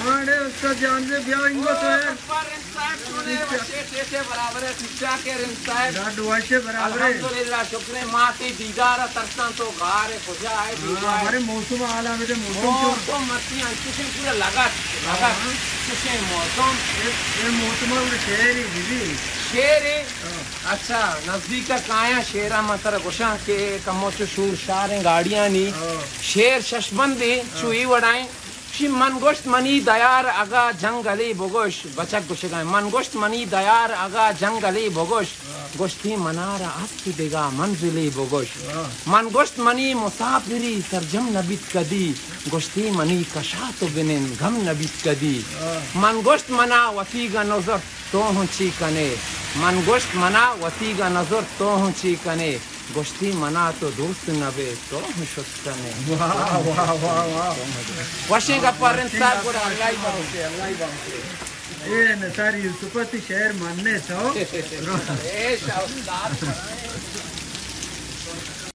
आने उसका जान से ब्याह इनको तो है पर साहब सुने वशे से बराबर है शिक्षा के रिंग साहब लाडू वशे बराबर है अल्हम्दुलिल्लाह शुक्र माती दीदार तरसा तो गार खुजा है दीदार हमारे मौसम आला में मौसम तो मती अंकुशे पूरा लगा कुशे मौसम ये मौसम में शेर ही दीदी शेर अच्छा नजदीक का काया शेरा मतर गुशा के कमो शूर शार गाड़ियां नी शेर शशबंदी चुई वड़ाएं शी मनगोश्त मनी दयार अगा जंगली बोगोश बचक गुशगाएं मनगोश्त मनी दयार अगा जंगली बोगोश गोश्ती मनारा आस्ती देगा मंजिली बोगोश मनगोश्त मनी मुसाफिरी सरजम नबीत कदी गोश्ती मनी कशा तो बिनिन गम नबीत कदी मनगोश्त मना वतीगा नजर तो हूँ ची कने मनगोश्त मना वतीगा नजर तो हूँ ची कने गोश्ती मना तो दोस्त नबे तो हूँ शुक्कने वाह वाह वाह वाह वशे का परन साहब को अल्लाह बांके ये न सारी सुपति शहर मानने सो ए शाह